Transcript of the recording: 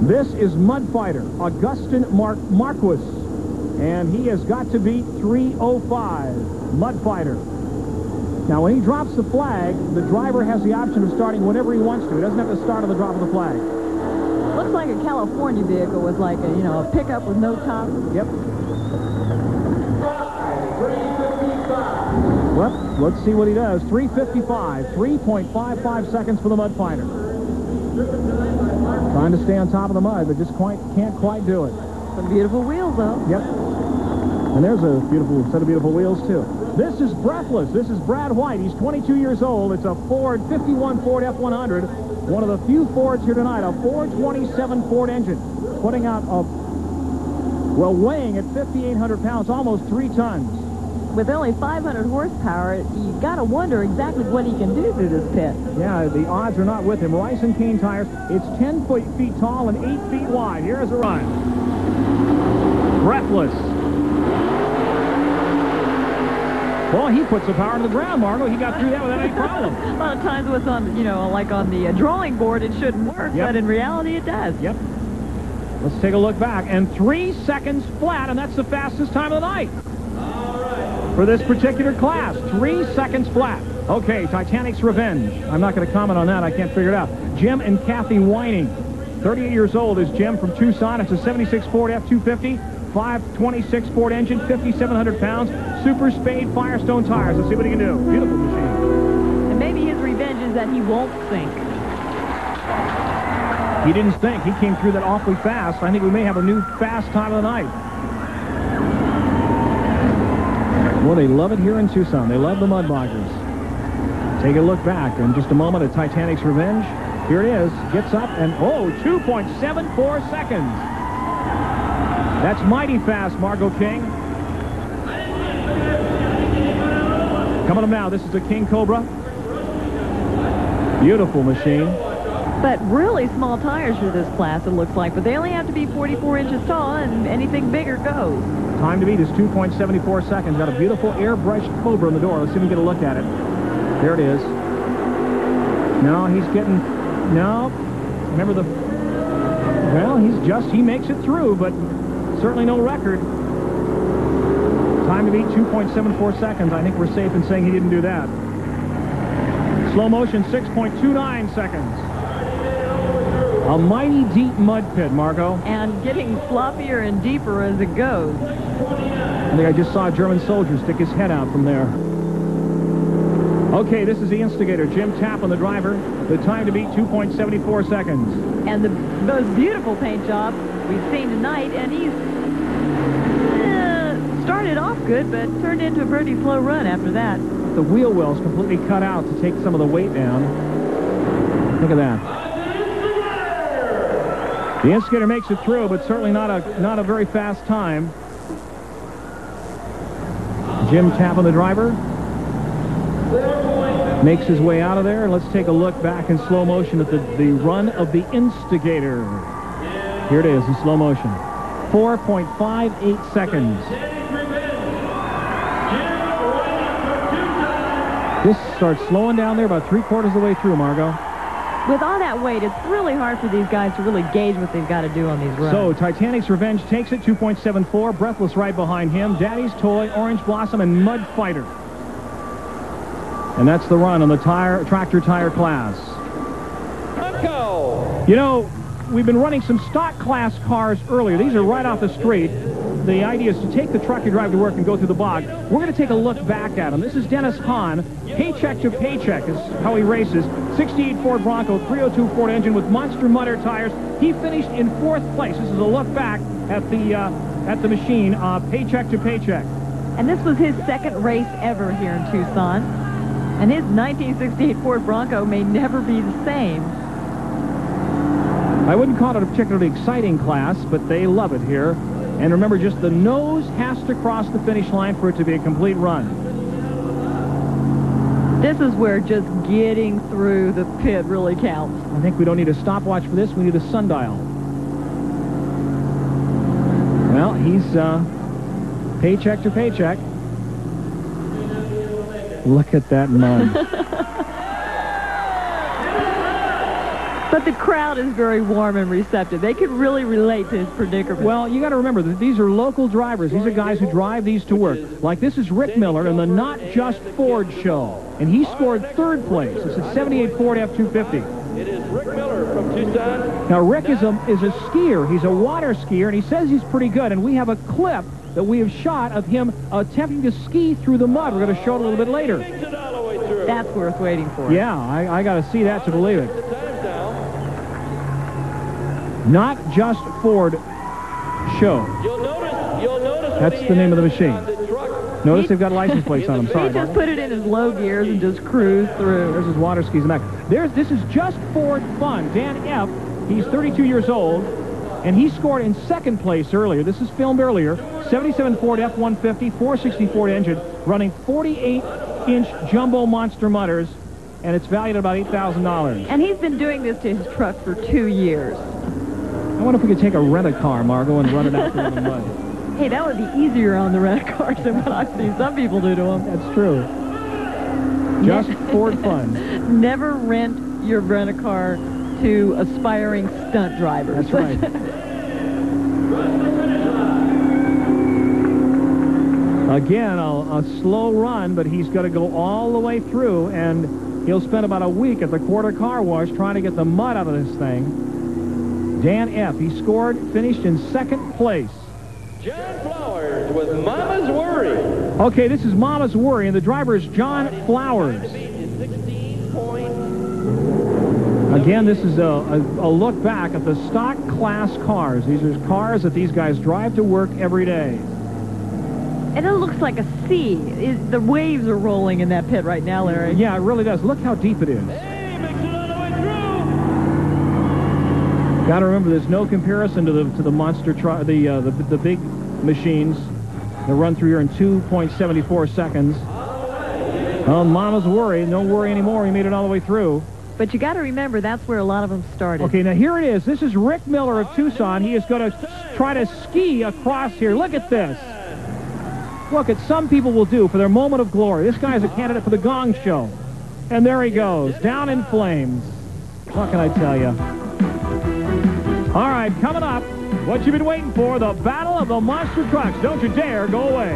This is Mud Fighter, Augustin Marquis, and he has got to beat 3:05. Mud Fighter. Now, when he drops the flag, the driver has the option of starting whenever he wants to. He doesn't have to start on the drop of the flag. Looks like a California vehicle with like a, a pickup with no top. Yep. Well, let's see what he does. 3:55, 3.55 seconds for the Mud Fighter. Trying to stay on top of the mud, but just can't quite do it. Some beautiful wheels, though. Yep. And there's a beautiful set of beautiful wheels, too. This is Breathless. This is Brad White. He's 22 years old. It's a Ford 51 Ford F100. One of the few Fords here tonight. A 427 Ford engine. Putting out a, well, weighing at 5,800 pounds, almost 3 tons. With only 500 horsepower, you got to wonder exactly what he can do through this pit. Yeah, the odds are not with him. Rice and Kane tires. It's 10 feet tall and 8 feet wide. Here's a run. Breathless. Well, he puts the power to the ground, Margo. He got through that without any problem. A lot of times what's on, like on the drawing board, it shouldn't work, but in reality it does. Yep. Let's take a look back. And 3 seconds flat, and that's the fastest time of the night. For this particular class, 3 seconds flat. Okay, Titanic's Revenge. I'm not going to comment on that. I can't figure it out. Jim and Kathy Whining. 38 years old is Jim from Tucson. It's a 76 Ford F-250, 526 Ford engine, 5,700 pounds, Super Spade Firestone tires. Let's see what he can do. Beautiful machine. And maybe his revenge is that he won't sink. He didn't think. He came through that awfully fast. I think we may have a new fast time of the night. Well, they love it here in Tucson. They love the mud boggers. Take a look back in just a moment at Titanic's Revenge. Here it is. Gets up and, 2.74 seconds. That's mighty fast, Margo King. Coming up now, this is the King Cobra. Beautiful machine. But really small tires for this class, it looks like. But they only have to be 44 inches tall, and anything bigger goes. Time to beat is 2.74 seconds. Got a beautiful airbrushed Cobra in the door. Let's see if we can get a look at it. There it is. No, he's getting... No. Remember the... Well, he makes it through, but certainly no record. Time to beat 2.74 seconds. I think we're safe in saying he didn't do that. Slow motion, 6.29 seconds. A mighty deep mud pit, Margo. And getting sloppier and deeper as it goes. I think I just saw a German soldier stick his head out from there. Okay, this is the instigator, Jim Tapp on the driver. The time to beat 2.74 seconds. And the most beautiful paint job we've seen tonight, and he's started off good, but turned into a pretty slow run after that. The wheel well's completely cut out to take some of the weight down. Look at that. The instigator makes it through, but certainly not a very fast time. Jim Tapp on the driver. Makes his way out of there. And let's take a look back in slow motion at the run of the instigator. Here it is in slow motion. 4.58 seconds. This starts slowing down there about 3/4 of the way through, Margo. With all that weight, it's really hard for these guys to really gauge what they've got to do on these runs. So, Titanic's Revenge takes it, 2.74. Breathless right behind him. Daddy's Toy, Orange Blossom, and Mud Fighter. And that's the run on the tractor tire class. Margo! You know, we've been running some stock class cars earlier. These are right off the street. The idea is to take the truck you drive to work and go through the bog. We're going to take a look back at him. This is Dennis Hahn. Paycheck to paycheck is how he races. 68 Ford Bronco, 302 Ford engine with monster mudder tires. He finished in 4th place. This is a look back at the machine, paycheck to paycheck. And this was his 2nd race ever here in Tucson. And his 1968 Ford Bronco may never be the same. I wouldn't call it a particularly exciting class, but they love it here. And remember, just the nose has to cross the finish line for it to be a complete run. This is where just getting through the pit really counts. I think we don't need a stopwatch for this. We need a sundial. Well, he's paycheck to paycheck. Look at that mud. But the crowd is very warm and receptive. They can really relate to his predicament. Well, you got to remember that these are local drivers. These are guys who drive these to work. Like this is Rick Miller in the Not Just Ford show. And he scored 3rd place. It's a 78 Ford F-250. It is Rick Miller from Tucson. Now, Rick is a skier. He's a water skier, and he says he's pretty good. And we have a clip that we have shot of him attempting to ski through the mud. We're going to show it a little bit later. That's worth waiting for. Yeah, I got to see that to believe it. Not Just Ford show. You'll notice that's the name of the machine. Notice they've got license plates on them. Sorry. He just put it in his low gears and just cruised through. There's his water skis in the back. This is Just Ford fun. Dan F., he's 32 years old, and he scored in 2nd place earlier. This is filmed earlier. 77 Ford F-150, 460 Ford engine, running 48-inch jumbo monster mudders, and it's valued at about $8,000. And he's been doing this to his truck for 2 years. I wonder if we could take a rent-a-car, Margo, and run it out through the mud. Hey, that would be easier on the rent-a-cars than what I've seen some people do to them. That's true. Just Ford fun. Never rent your rent-a-car to aspiring stunt drivers. That's right. Again, a slow run, but he's got to go all the way through, and he'll spend about a week at the quarter car wash trying to get the mud out of this thing. Dan F., he scored, finished in 2nd place. John Flowers with Mama's Worry. Okay, this is Mama's Worry, and the driver is John Flowers. Again, this is a look back at the stock class cars. These are cars that these guys drive to work every day. And it looks like a sea. The waves are rolling in that pit right now, Larry. Yeah, it really does. Look how deep it is. Hey, makes it all the way through. Got to remember, there's no comparison to the monster the big machines that run through here in 2.74 seconds. Well, Mama's Worry, no worry anymore. He made it all the way through. But you got to remember, that's where a lot of them started. Okay, now here it is. This is Rick Miller of Tucson. He is going to try to ski across here. Look at this. Look, at some people will do for their moment of glory. This guy's a candidate for the Gong Show. And there he goes, down in flames. What can I tell you? All right, coming up, what you've been waiting for, the Battle of the Monster Trucks. Don't you dare go away.